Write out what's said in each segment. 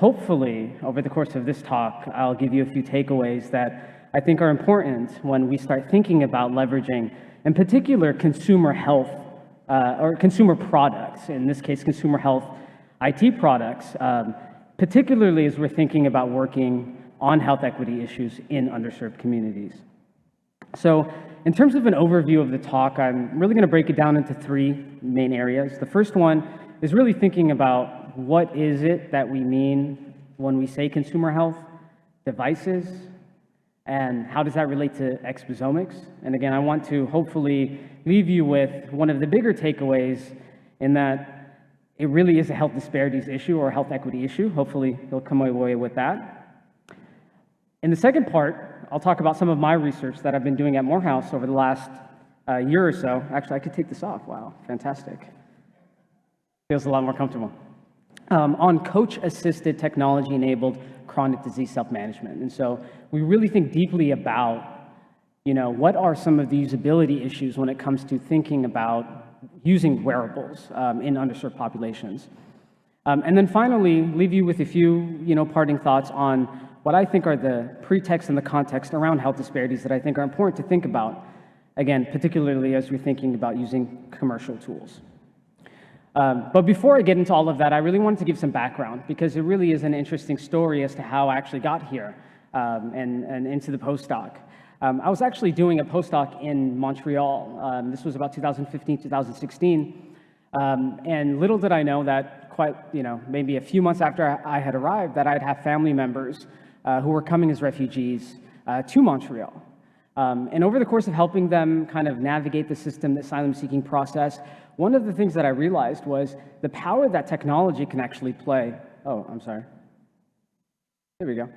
hopefully, over the course of this talk, I'll give you a few takeaways that I think are important when we start thinking about leveraging, in particular, consumer health or consumer products, in this case, consumer health IT products, particularly as we're thinking about working on health equity issues in underserved communities. So in terms of an overview of the talk, I'm really going to break it down into three main areas. The first one is really thinking about what is it that we mean when we say consumer health devices, and how does that relate to exposomics? And again, I want to hopefully leave you with one of the bigger takeaways in that it really is a health disparities issue or a health equity issue. Hopefully you'll come away with that. In the second part, I'll talk about some of my research that I've been doing at Morehouse over the last year or so. Actually, I could take this off. Wow, fantastic. Feels a lot more comfortable. On coach-assisted technology-enabled chronic disease self-management. And so we really think deeply about, what are some of the usability issues when it comes to thinking about using wearables in underserved populations. And then finally, leave you with a few, parting thoughts on what I think are the pretext and the context around health disparities that I think are important to think about, again, particularly as we're thinking about using commercial tools. But before I get into all of that, I really wanted to give some background because it really is an interesting story as to how I actually got here and into the postdoc. I was actually doing a postdoc in Montreal. This was about 2015, 2016. And little did I know that maybe a few months after I had arrived, that I'd have family members who were coming as refugees to Montreal. And over the course of helping them kind of navigate the system, the asylum-seeking process, one of the things that I realized was the power that technology can actually play. Oh, I'm sorry. There we go.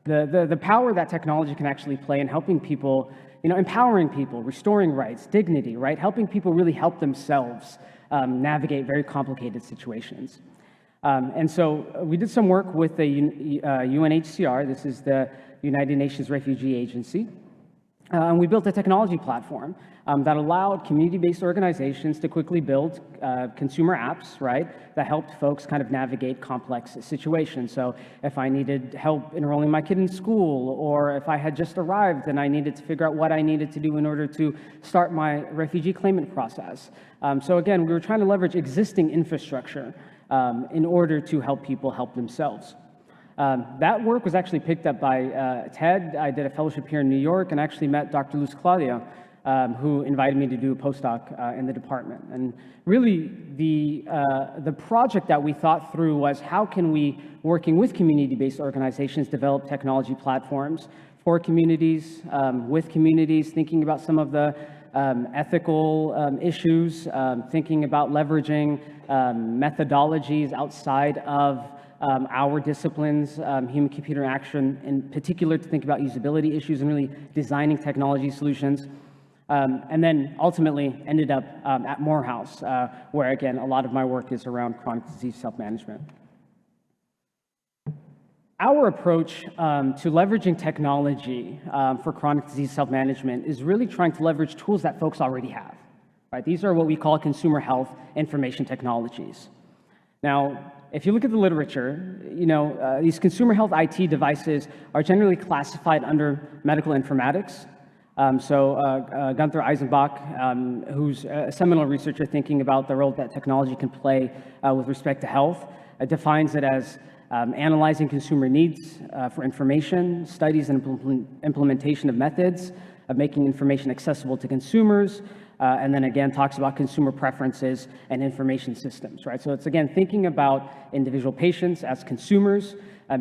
The power that technology can actually play in helping people, empowering people, restoring rights, dignity, right? Helping people really help themselves navigate very complicated situations. And so we did some work with the UNHCR. This is the United Nations Refugee Agency. And we built a technology platform that allowed community-based organizations to quickly build consumer apps, right, that helped folks kind of navigate complex situations. So if I needed help enrolling my kid in school, or if I had just arrived and I needed to figure out what I needed to do in order to start my refugee claimant process. So again, we were trying to leverage existing infrastructure in order to help people help themselves. That work was actually picked up by TED. I did a fellowship here in New York and actually met Dr. Luz Claudia, who invited me to do a postdoc in the department. And really, the project that we thought through was how can we, working with community-based organizations, develop technology platforms for communities, with communities, thinking about some of the ethical issues, thinking about leveraging methodologies outside of our disciplines, human-computer interaction, in particular to think about usability issues and really designing technology solutions. And then ultimately ended up at Morehouse, where again, a lot of my work is around chronic disease self-management. Our approach to leveraging technology for chronic disease self-management is really trying to leverage tools that folks already have. Right? These are what we call consumer health information technologies. Now, if you look at the literature, these consumer health IT devices are generally classified under medical informatics. Gunther Eisenbach, who's a seminal researcher thinking about the role that technology can play with respect to health, defines it as analyzing consumer needs for information, studies and implementation of methods of making information accessible to consumers, and then again talks about consumer preferences and information systems, right? So it's again thinking about individual patients as consumers.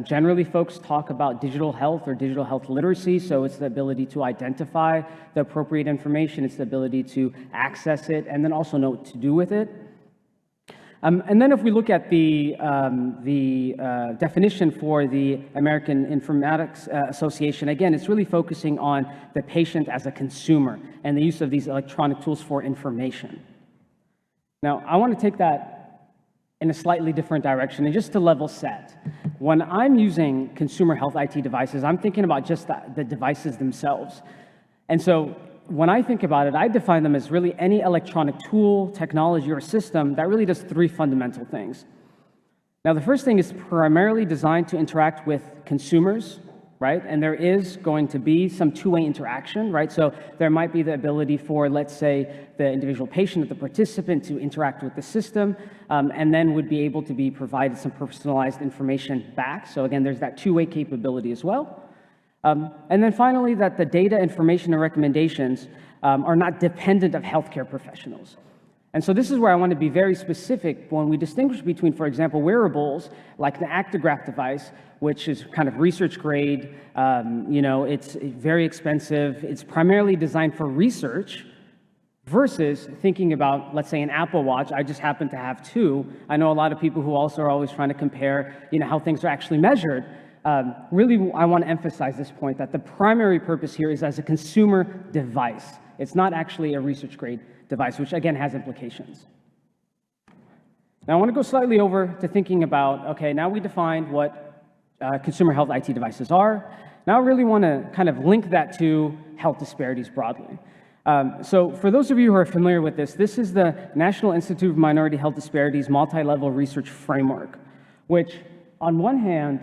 Generally, folks talk about digital health or digital health literacy, so it's the ability to identify the appropriate information, it's the ability to access it, and then also know what to do with it. And then if we look at the definition for the American Informatics Association, again, it's really focusing on the patient as a consumer and the use of these electronic tools for information. Now, I want to take that in a slightly different direction, and just to level set. When I'm using consumer health IT devices, I'm thinking about just the devices themselves. And so when I think about it, I define them as really any electronic tool, technology, or system that really does three fundamental things. Now, the first thing is primarily designed to interact with consumers, right? And there is going to be some two-way interaction, right? So there might be the ability for, let's say, the individual patient or the participant to interact with the system, and then would be able to be provided some personalized information back. So again, there's that two-way capability as well. And then finally, that the data, information, and recommendations are not dependent of healthcare professionals. And so this is where I want to be very specific when we distinguish between, for example, wearables like the Actigraph device, which is kind of research grade, it's very expensive, it's primarily designed for research, versus thinking about, let's say, an Apple Watch. I just happen to have two. I know a lot of people who also are always trying to compare, how things are actually measured. Really, I want to emphasize this point that the primary purpose here is as a consumer device. It's not actually a research grade device, which again has implications. Now I want to go slightly over to thinking about, okay, now we defined what consumer health IT devices are. Now I really want to kind of link that to health disparities broadly. So for those of you who are familiar with this, this is the National Institute of Minority Health Disparities multi-level research framework, which on one hand,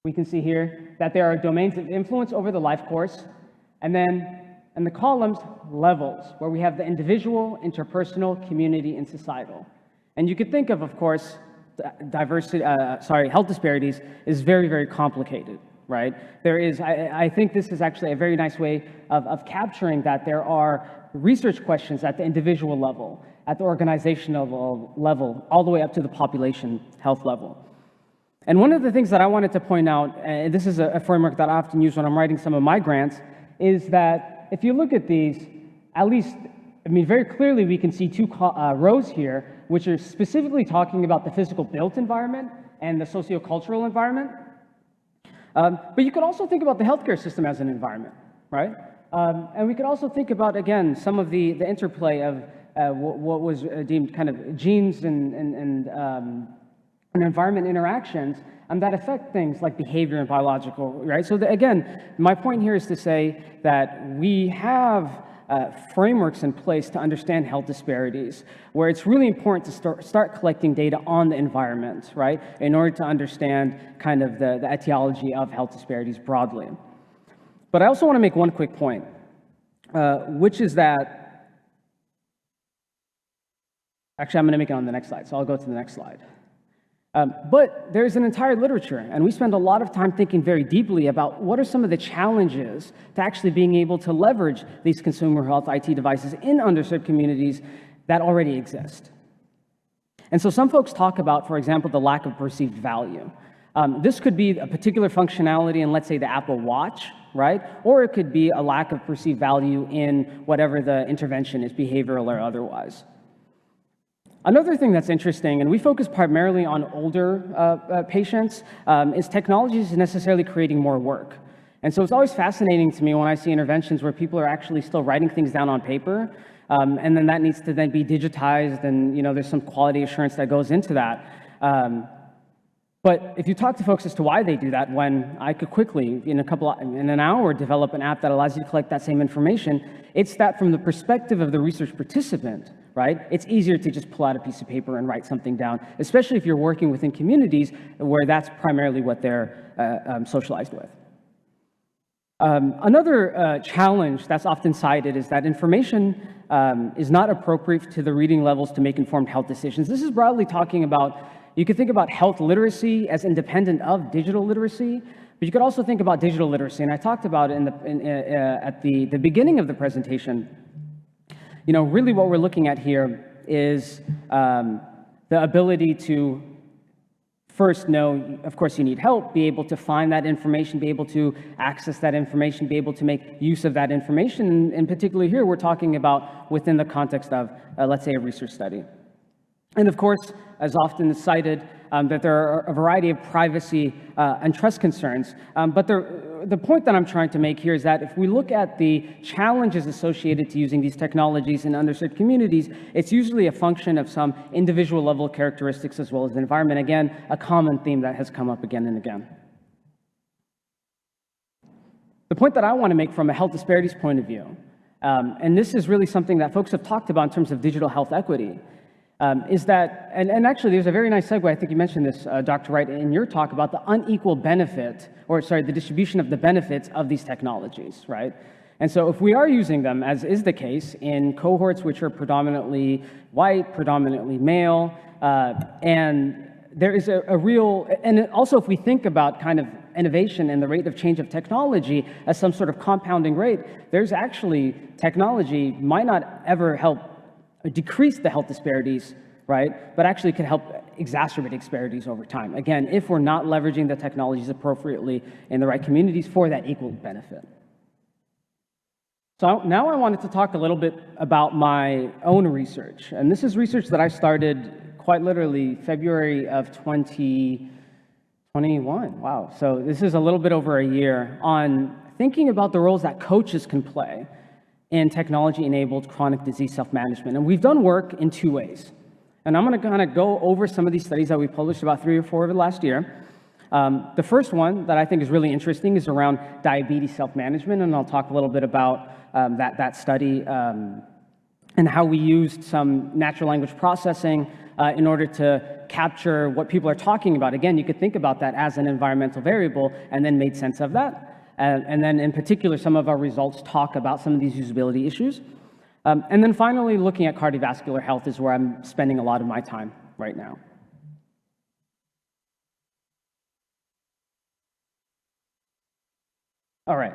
we can see here that there are domains of influence over the life course, and then in the columns, levels, where we have the individual, interpersonal, community, and societal. And you could think of course, health disparities is very, very complicated, right? There is, I think this is actually a very nice way of capturing that there are research questions at the individual level, at the organizational level, all the way up to the population health level. And one of the things that I wanted to point out, and this is a framework that I often use when I'm writing some of my grants, is that if you look at these, at least, very clearly we can see two rows here, which are specifically talking about the physical built environment and the sociocultural environment. But you could also think about the healthcare system as an environment, right? And we could also think about, again, some of the interplay of what was deemed kind of genes and environment interactions that affect things like behavior and biological, right? So again, my point here is to say that we have frameworks in place to understand health disparities, where it's really important to start collecting data on the environment, right? In order to understand kind of the etiology of health disparities broadly. But I also want to make one quick point, which is that, actually I'm going to make it on the next slide, so I'll go to the next slide. But there's an entire literature, and we spend a lot of time thinking very deeply about what are some of the challenges to actually being able to leverage these consumer health IT devices in underserved communities that already exist. And so some folks talk about, for example, the lack of perceived value. This could be a particular functionality in, let's say, the Apple Watch, right? Or it could be a lack of perceived value in whatever the intervention is, behavioral or otherwise. Another thing that's interesting, and we focus primarily on older patients, is technology is necessarily creating more work. And so it's always fascinating to me when I see interventions where people are actually still writing things down on paper, and then that needs to then be digitized, and there's some quality assurance that goes into that. But if you talk to folks as to why they do that, when I could quickly, in an hour, develop an app that allows you to collect that same information, it's that from the perspective of the research participant, right? It's easier to just pull out a piece of paper and write something down, especially if you're working within communities where that's primarily what they're socialized with. Another challenge that's often cited is that information is not appropriate to the reading levels to make informed health decisions. This is broadly talking about, you could think about health literacy as independent of digital literacy, but you could also think about digital literacy, and I talked about it at the beginning of the presentation. Really what we're looking at here is the ability to first know, of course, you need help, be able to find that information, be able to access that information, be able to make use of that information. And particularly here, we're talking about within the context of, let's say, a research study. And of course, as often cited, that there are a variety of privacy and trust concerns. But the point that I'm trying to make here is that if we look at the challenges associated to using these technologies in underserved communities, it's usually a function of some individual level characteristics as well as the environment. Again, a common theme that has come up again and again. The point that I want to make from a health disparities point of view, and this is really something that folks have talked about in terms of digital health equity, is that, and actually there's a very nice segue, I think you mentioned this, Dr. Wright, in your talk about the unequal benefit, or sorry, the distribution of the benefits of these technologies, right? And so if we are using them, as is the case, in cohorts which are predominantly white, predominantly male, and there is a real, and also if we think about kind of innovation and the rate of change of technology as some sort of compounding rate, there's actually, technology might not ever help decrease the health disparities, right? But actually can help exacerbate disparities over time. Again, if we're not leveraging the technologies appropriately in the right communities for that equal benefit. So now I wanted to talk a little bit about my own research. And this is research that I started quite literally February of 2021. Wow. So this is a little bit over a year on thinking about the roles that coaches can play in technology-enabled chronic disease self-management. And we've done work in two ways. And I'm going to kind of go over some of these studies that we published, about 3 or 4 over the last year. The first one that I think is really interesting is around diabetes self-management, and I'll talk a little bit about that study and how we used some natural language processing in order to capture what people are talking about. Again, you could think about that as an environmental variable and then made sense of that. And then in particular, some of our results talk about some of these usability issues. And then finally, looking at cardiovascular health is where I'm spending a lot of my time right now. All right.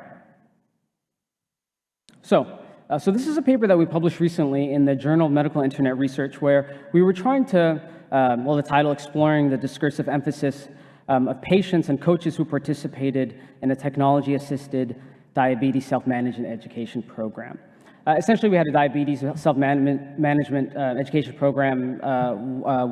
So this is a paper that we published recently in the Journal of Medical Internet Research, where we were trying to, well, the title, Exploring the Discursive Emphasis of Patients and Coaches Who Participated in a Technology-Assisted Diabetes Self-Management Education Program. Essentially, we had a diabetes self-management education program,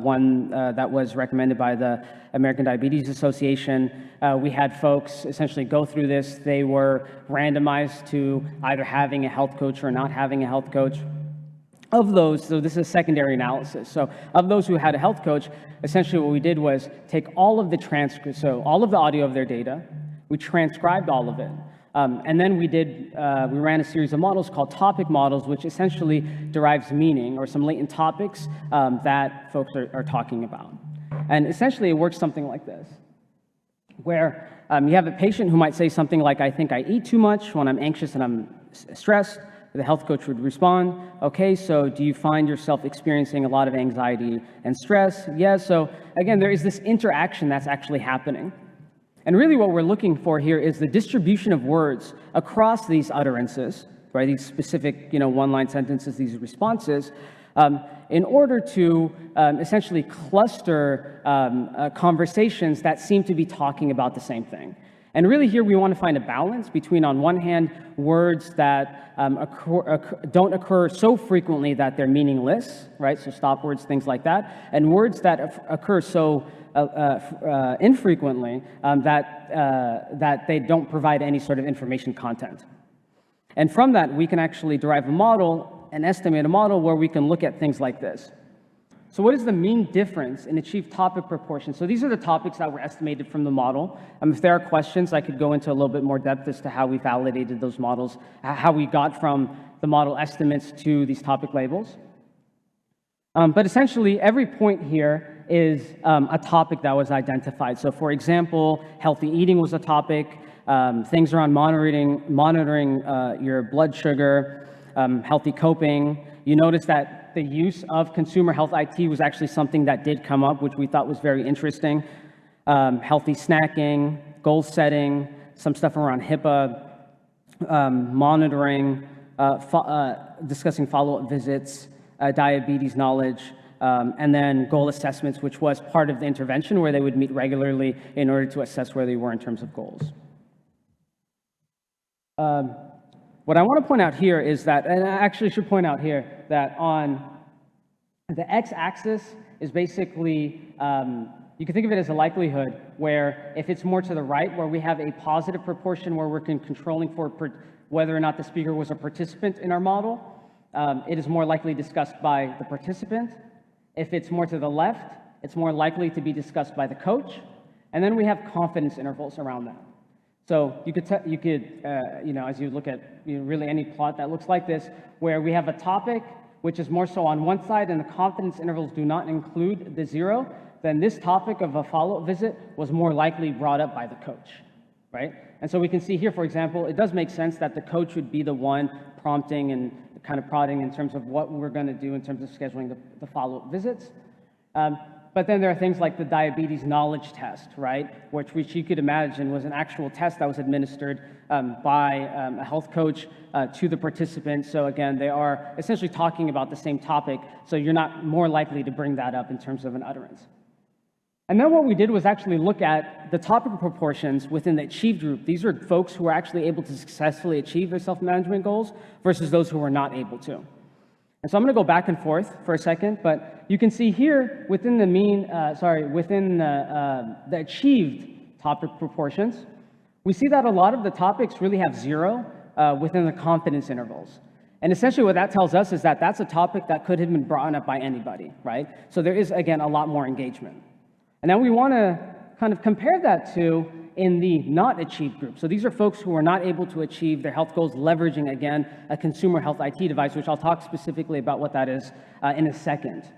one that was recommended by the American Diabetes Association. We had folks essentially go through this. They were randomized to either having a health coach or not having a health coach. Of those, so this is a secondary analysis. So of those who had a health coach, essentially what we did was take all of the transcripts, so all of the audio of their data, we transcribed all of it. And then we ran a series of models called topic models, which essentially derives meaning or some latent topics that folks are talking about. And essentially it works something like this, where you have a patient who might say something like, I think I eat too much when I'm anxious and I'm stressed. The health coach would respond, okay, so do you find yourself experiencing a lot of anxiety and stress? Yes, so again, there is this interaction that's actually happening. And really what we're looking for here is the distribution of words across these utterances, right? These specific, one-line sentences, these responses, in order to essentially cluster conversations that seem to be talking about the same thing. And really here we want to find a balance between, on one hand, words that don't occur so frequently that they're meaningless, right? So stop words, things like that, and words that occur so infrequently that they don't provide any sort of information content. And from that, we can actually derive a model and estimate a model where we can look at things like this. So what is the mean difference in achieved topic proportion? So these are the topics that were estimated from the model. If there are questions, I could go into a little bit more depth as to how we validated those models, how we got from the model estimates to these topic labels. But essentially, every point here is a topic that was identified. So for example, healthy eating was a topic, things around monitoring your blood sugar, healthy coping. You notice that the use of consumer health IT was actually something that did come up, which we thought was very interesting. Healthy snacking, goal setting, some stuff around HIPAA, monitoring, discussing follow-up visits, diabetes knowledge, and then goal assessments, which was part of the intervention where they would meet regularly in order to assess where they were in terms of goals. What I want to point out here is that, and I actually should point out here that on the x-axis is basically, you can think of it as a likelihood, where if it's more to the right, where we have a positive proportion where we're controlling for whether or not the speaker was a participant in our model, it is more likely discussed by the participant. If it's more to the left, it's more likely to be discussed by the coach. And then we have confidence intervals around that. So you could, as you look at really any plot that looks like this, where we have a topic which is more so on one side, and the confidence intervals do not include the 0, then this topic of a follow-up visit was more likely brought up by the coach, right? And so we can see here, for example, it does make sense that the coach would be the one prompting and kind of prodding in terms of what we're going to do in terms of scheduling the follow-up visits. But then there are things like the diabetes knowledge test, right? Which you could imagine was an actual test that was administered by a health coach to the participants. So again, they are essentially talking about the same topic, so you're not more likely to bring that up in terms of an utterance. And then what we did was actually look at the topic proportions within the achieved group. These are folks who are actually able to successfully achieve their self-management goals versus those who were not able to. And so I'm going to go back and forth for a second, but you can see here within the the achieved topic proportions, we see that a lot of the topics really have 0 within the confidence intervals. And essentially what that tells us is that that's a topic that could have been brought up by anybody, right? So there is, again, a lot more engagement. And now we want to kind of compare that to in the not achieved group. So these are folks who are not able to achieve their health goals leveraging, again, a consumer health IT device, which I'll talk specifically about what that is in a second.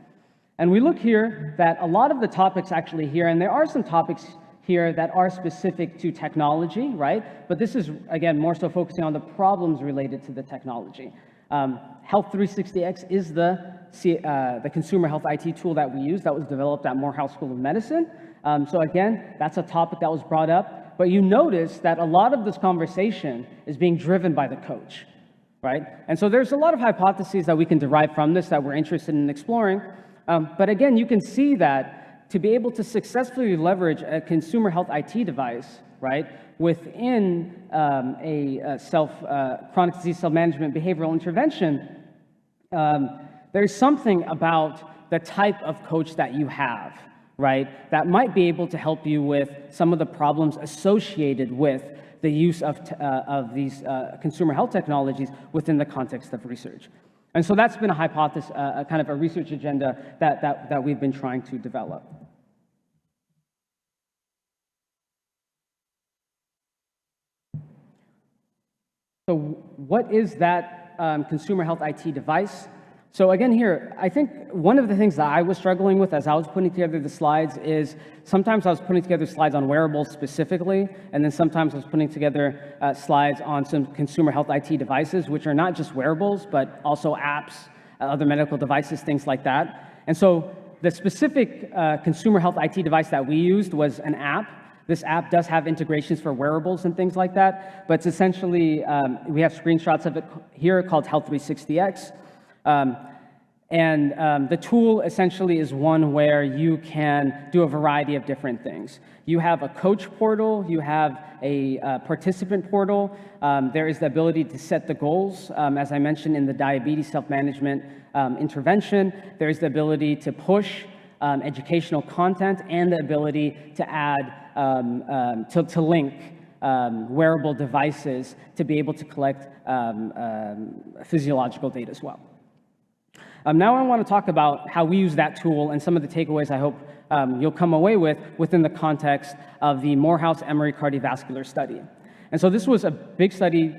And we look here that a lot of the topics actually here, and there are some topics here that are specific to technology, right? But this is, again, more so focusing on the problems related to the technology. Health 360X is the consumer health IT tool that we use that was developed at Morehouse School of Medicine. So again, that's a topic that was brought up, but you notice that a lot of this conversation is being driven by the coach, right? And so there's a lot of hypotheses that we can derive from this that we're interested in exploring. But again, you can see that to be able to successfully leverage a consumer health IT device, right, within chronic disease self-management behavioral intervention, there's something about the type of coach that you have, right, that might be able to help you with some of the problems associated with the use of these consumer health technologies within the context of research. And so that's been a hypothesis, kind of a research agenda that we've been trying to develop. So what is that consumer health IT device? So again here, I think one of the things that I was struggling with as I was putting together the slides is sometimes I was putting together slides on wearables specifically, and then sometimes I was putting together slides on some consumer health IT devices, which are not just wearables, but also apps, other medical devices, things like that. And so the specific consumer health IT device that we used was an app. This app does have integrations for wearables and things like that, but it's essentially, we have screenshots of it here called Health 360X. The tool essentially is one where you can do a variety of different things. You have a coach portal, you have a participant portal, there is the ability to set the goals, as I mentioned in the diabetes self-management intervention, there's the ability to push educational content and the ability to add, to link wearable devices to be able to collect physiological data as well. Now I want to talk about how we use that tool and some of the takeaways I hope you'll come away with within the context of the Morehouse Emory cardiovascular study. And so this was a big study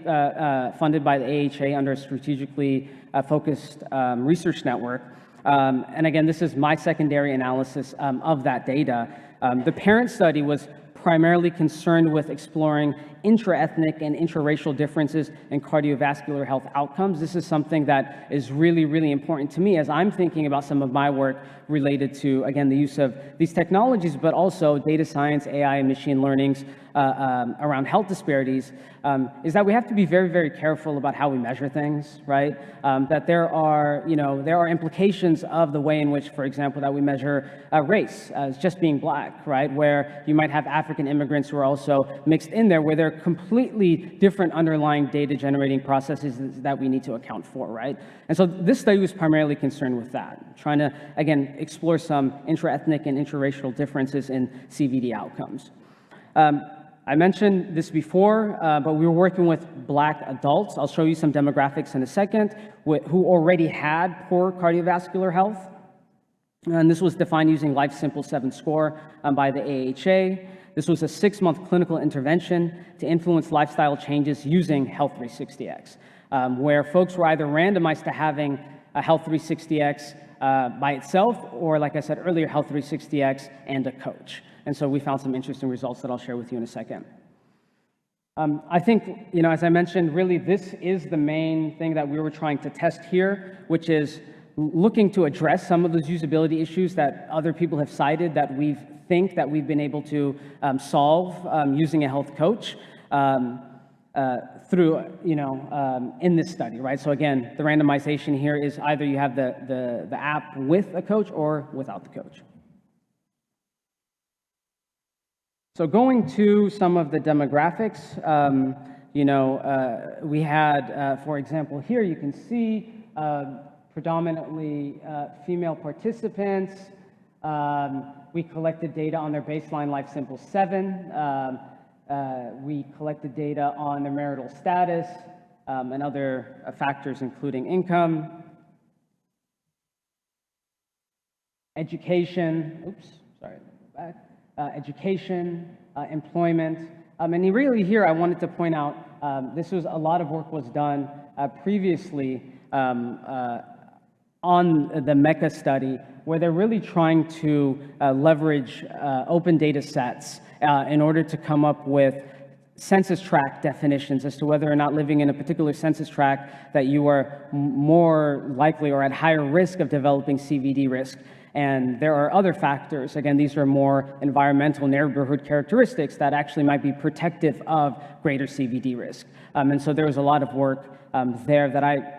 funded by the AHA under a strategically focused research network. And again, this is my secondary analysis of that data. The parent study was primarily concerned with exploring intra-ethnic and intra-racial differences in cardiovascular health outcomes. This is something that is really, really important to me as I'm thinking about some of my work related to, again, the use of these technologies, but also data science, AI, and machine learnings around health disparities, is that we have to be very, very careful about how we measure things, right? That there are implications of the way in which, for example, that we measure race as just being black, right? Where you might have African immigrants who are also mixed in there, where there are completely different underlying data generating processes that we need to account for, right? And so this study was primarily concerned with that, trying to, again, explore some intra-ethnic and intra-racial differences in CVD outcomes. I mentioned this before, but we were working with Black adults. I'll show you some demographics in a second who already had poor cardiovascular health. And this was defined using Life Simple 7 score by the AHA. This was a 6-month clinical intervention to influence lifestyle changes using Health 360X, where folks were either randomized to having Health 360X by itself, or like I said earlier, Health 360X and a coach. And so we found some interesting results that I'll share with you in a second. I think, as I mentioned, really this is the main thing that we were trying to test here, which is looking to address some of those usability issues that other people have cited that we think that we've been able to solve using a health coach through, in this study, right? So again, the randomization here is either you have the app with a coach or without the coach. So going to some of the demographics, we had, for example, here you can see predominantly female participants. We collected data on their baseline Life Simple 7. We collected data on their marital status and other factors, including income, education, education, employment. And really here, I wanted to point out, a lot of work was done previously on the MECA study, where they're really trying to leverage open data sets in order to come up with census tract definitions as to whether or not living in a particular census tract that you are more likely or at higher risk of developing CVD risk. And there are other factors, again, these are more environmental neighborhood characteristics that actually might be protective of greater CVD risk. And so there was a lot of work there that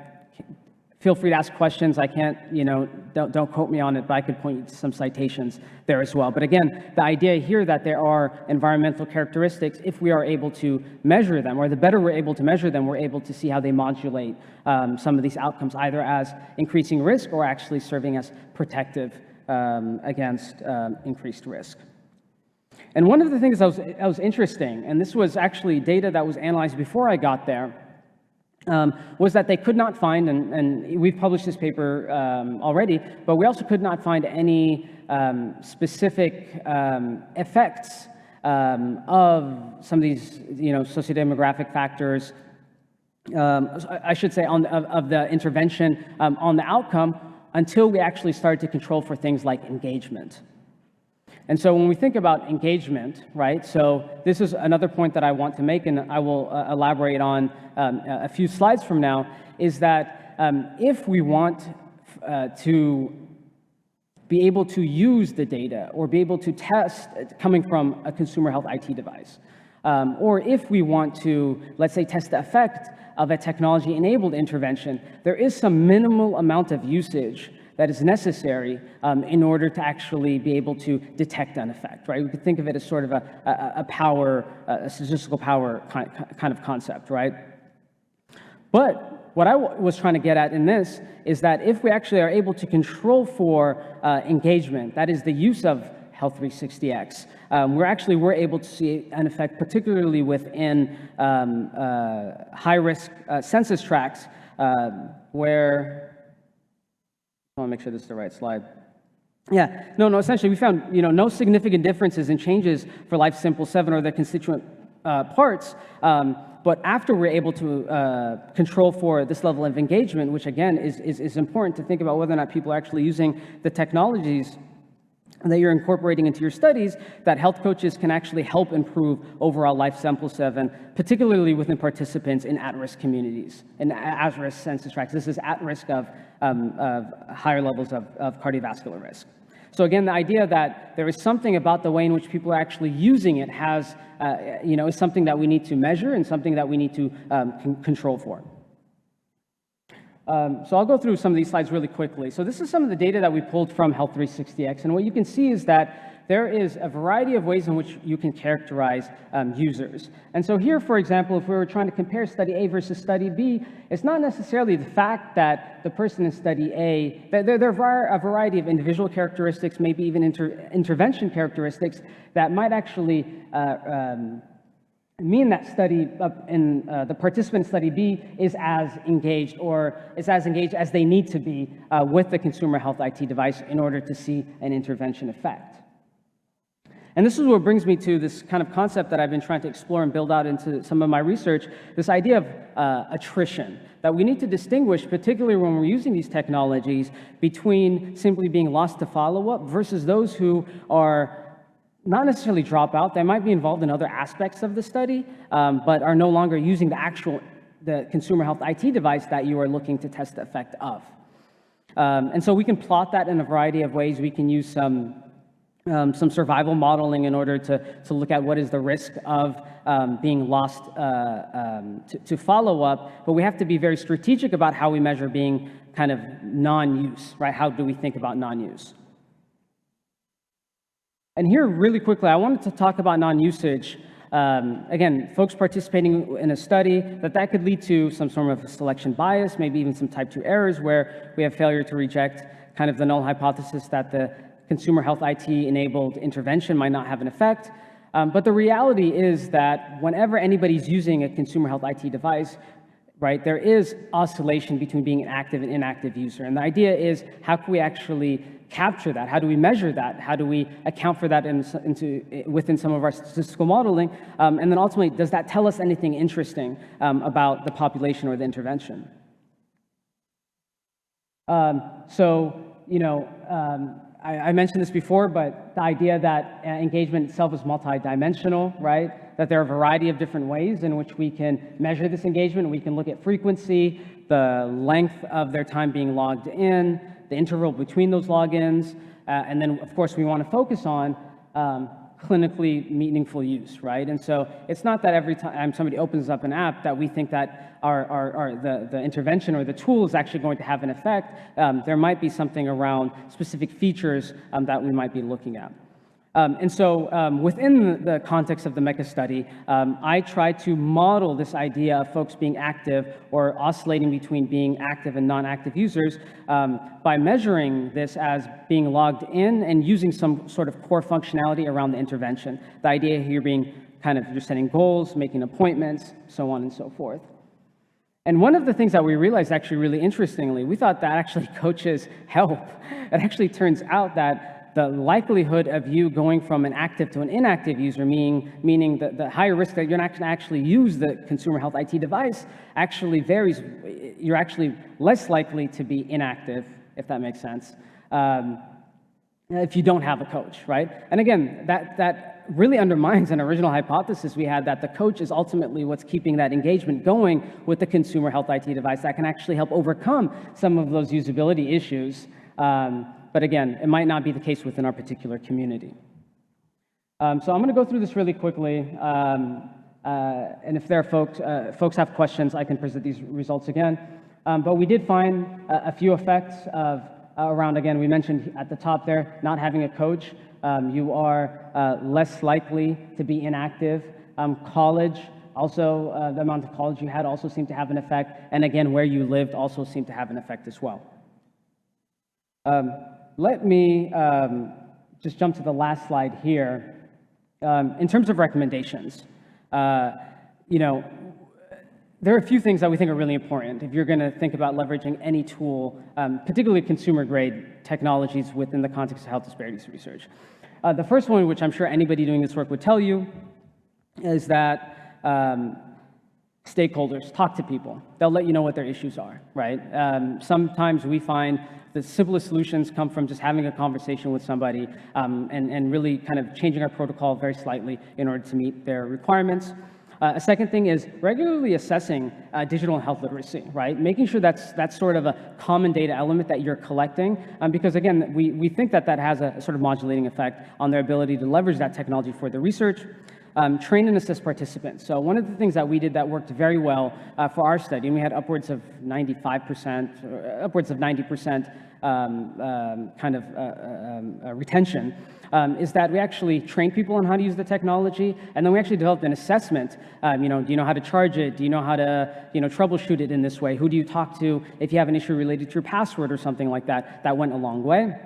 feel free to ask questions. I can't, don't quote me on it, but I could point you to some citations there as well. But again, the idea here that there are environmental characteristics, if we are able to measure them, or the better we're able to measure them, we're able to see how they modulate some of these outcomes, either as increasing risk or actually serving as protective against increased risk. And one of the things that was interesting, and this was actually data that was analyzed before I got there, was that they could not find, and we've published this paper already, but we also could not find any specific effects of some of these, sociodemographic factors, I should say, of the intervention on the outcome until we actually started to control for things like engagement. And so when we think about engagement, right, so this is another point that I want to make, and I will elaborate on a few slides from now, is that if we want to be able to use the data or be able to test coming from a consumer health IT device, or if we want to, let's say, test the effect of a technology-enabled intervention, there is some minimal amount of usage that is necessary in order to actually be able to detect an effect, right? We could think of it as sort of a statistical power kind of concept, right? But what I was trying to get at in this is that if we actually are able to control for engagement, that is the use of Health 360X, we're able to see an effect, particularly within high-risk census tracts where, I want to make sure this is the right slide. Yeah, no, essentially we found, no significant differences in changes for Life Simple 7 or the constituent parts, but after we're able to control for this level of engagement, which again is important to think about whether or not people are actually using the technologies that you're incorporating into your studies, that health coaches can actually help improve overall Life Simple 7, particularly within participants in at-risk communities, in at-risk census tracts. This is at risk of higher levels of cardiovascular risk. So again, the idea that there is something about the way in which people are actually using it has, is something that we need to measure and something that we need to control for. So I'll go through some of these slides really quickly. So this is some of the data that we pulled from Health 360X, and what you can see is that there is a variety of ways in which you can characterize users. And so here, for example, if we were trying to compare study A versus study B, it's not necessarily the fact that the person in study A, there are a variety of individual characteristics, maybe even intervention characteristics that might actually mean that study in the participant study B is as engaged as they need to be with the consumer health IT device in order to see an intervention effect. And this is what brings me to this kind of concept that I've been trying to explore and build out into some of my research, this idea of attrition, that we need to distinguish, particularly when we're using these technologies, between simply being lost to follow-up versus those who are not necessarily drop out. They might be involved in other aspects of the study, but are no longer using the consumer health IT device that you are looking to test the effect of. And so we can plot that in a variety of ways. We can use some survival modeling in order to look at what is the risk of being lost to follow-up, but we have to be very strategic about how we measure being kind of non-use, right? How do we think about non-use? And here, really quickly, I wanted to talk about non-usage. Again, folks participating in a study, that could lead to some sort of selection bias, maybe even some type 2 errors where we have failure to reject kind of the null hypothesis that the consumer health IT-enabled intervention might not have an effect. But the reality is that whenever anybody's using a consumer health IT device, right, there is oscillation between being an active and inactive user. And the idea is, how can we actually capture that? How do we measure that? How do we account for that within some of our statistical modeling? And then ultimately, does that tell us anything interesting about the population or the intervention? I mentioned this before, but the idea that engagement itself is multidimensional, right? That there are a variety of different ways in which we can measure this engagement. We can look at frequency, the length of their time being logged in, the interval between those logins, and then, of course, we want to focus on clinically meaningful use, right? And so it's not that every time somebody opens up an app that we think that the intervention or the tool is actually going to have an effect. There might be something around specific features that we might be looking at. And so within the context of the MECA study, I tried to model this idea of folks being active or oscillating between being active and non-active users by measuring this as being logged in and using some sort of core functionality around the intervention. The idea here being kind of you're setting goals, making appointments, so on and so forth. And one of the things that we realized actually really interestingly, we thought that actually coaches help. It actually turns out that the likelihood of you going from an active to an inactive user, meaning the higher risk that you're not going to actually use the consumer health IT device, actually varies. You're actually less likely to be inactive, if that makes sense, if you don't have a coach, right? And again, that really undermines an original hypothesis we had that the coach is ultimately what's keeping that engagement going with the consumer health IT device that can actually help overcome some of those usability issues. But again, it might not be the case within our particular community. So I'm going to go through this really quickly. And if there are folks have questions, I can present these results again. But we did find a few effects of around, again, we mentioned at the top there, not having a coach. You are less likely to be inactive. College, also the amount of college you had also seemed to have an effect. And again, where you lived also seemed to have an effect as well. Let me just jump to the last slide here. In terms of recommendations, there are a few things that we think are really important if you're going to think about leveraging any tool, particularly consumer-grade technologies within the context of health disparities research. The first one, which I'm sure anybody doing this work would tell you, is that stakeholders, talk to people. They'll let you know what their issues are, right? Sometimes we find the simplest solutions come from just having a conversation with somebody and really kind of changing our protocol very slightly in order to meet their requirements. A second thing is regularly assessing digital health literacy, right? Making sure that's sort of a common data element that you're collecting, because again, we think that has a sort of modulating effect on their ability to leverage that technology for the research. Train and assist participants. So one of the things that we did that worked very well for our study, and we had upwards of 95%, upwards of 90% retention, is that we actually trained people on how to use the technology, and then we actually developed an assessment. Do you know how to charge it? Do you know how to troubleshoot it in this way? Who do you talk to if you have an issue related to your password or something like that? That went a long way.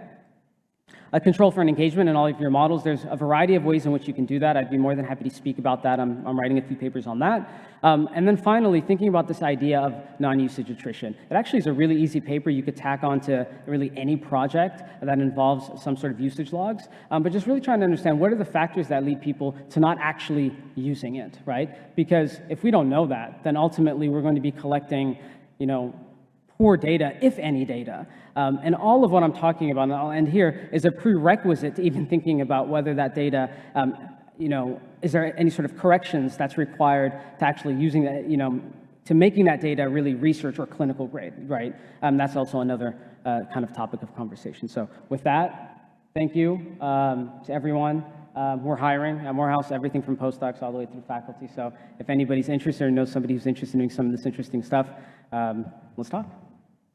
control for engagement in all of your models. There's a variety of ways in which you can do that. I'd be more than happy to speak about that. I'm writing a few papers on that. And then finally, thinking about this idea of non-usage attrition. It actually is a really easy paper you could tack onto really any project that involves some sort of usage logs, but just really trying to understand what are the factors that lead people to not actually using it, right? Because if we don't know that, then ultimately we're going to be collecting, poor data, if any data. And all of what I'm talking about, and I'll end here, is a prerequisite to even thinking about whether that data, is there any sort of corrections that's required to actually using that, to making that data really research or clinical grade, right? That's also another kind of topic of conversation. So with that, thank you to everyone. We're hiring at Morehouse, everything from postdocs all the way through faculty. So if anybody's interested or knows somebody who's interested in doing some of this interesting stuff, let's talk.